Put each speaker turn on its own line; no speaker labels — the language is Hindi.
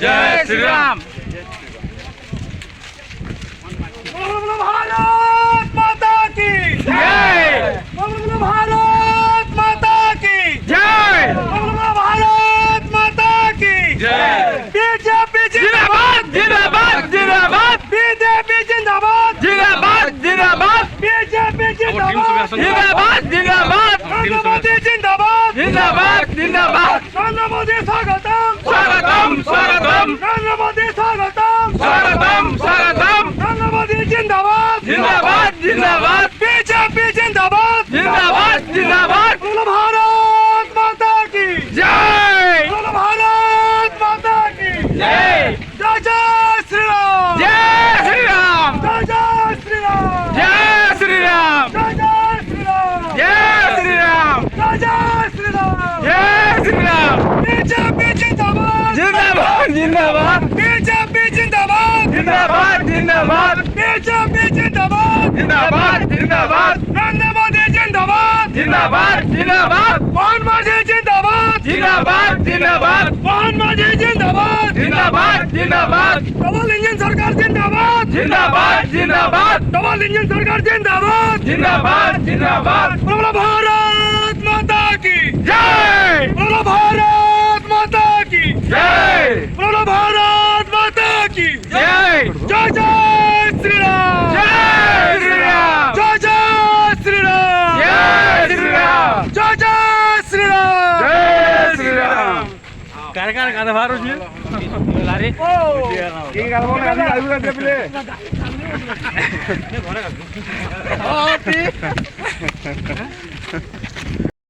जय श्री राम।
भारत माता की
जय।
भारत माता की
जय।
भारत माता की
जय।
बीजेपी
जिंदाबाद जिंदाबाद जिंदाबाद
बीजेपी जिंदाबाद
जिंदाबाद जिंदाबाद
बीजेपी जिंदाबाद
जिंदाबाद जिंदाबाद
नरेंद्र मोदी जिंदाबाद
जिंदाबाद जिंदाबाद
नरेंद्र मोदी स्वागतम
स्वागतम स्वागतम
नरेंद्र मोदी स्वागतम
स्वागतम स्वागतम
नरेंद्र मोदी जिंदाबाद
जिंदाबाद जिंदाबाद
बीजेपी जिंदाबाद
जिंदाबाद जिंदाबाद
बोलो भारत माता की
जय
बोलो भारत माता की
जय
जय जय श्री राम
जय श्री राम
जय जय श्री राम
जय श्री राम
जय जय श्री राम
जय श्री राम
जय जय श्री राम
जय श्री राम
बीजेपी जिंदाबाद
जिंदाबाद जिंदाबाद
बीजेपी जिंदाबाद
जिंदाबाद जिंदाबाद
बीजेपी जिंदाबाद
जिंदाबाद जिंदाबाद
नरेंद्र मोदी जिंदाबाद
जिंदाबाद जिंदाबाद
मोहन मोदी जिंदाबाद
जिंदाबाद जिंदाबाद
मोहन मोदी जिंदाबाद
जिंदाबाद जिंदाबाद
डबल इंजन सरकार जिंदाबाद
जिंदाबाद जिंदाबाद
डबल इंजन सरकार जिंदाबाद
जिंदाबाद जिंदाबाद
बोलो भारत माता की
जय
बोलो भारत माता की
जय
बोलो भारत माता की
जय
जय जय श्री राम
जय श्री राम
जय जय श्री राम
जय श्री राम
जय जय श्री राम
जय श्री राम
कारखाना কাঁধে ভার উঠলে লারে ও এই গালবো না আমি আলুটা দেবলে ঘরে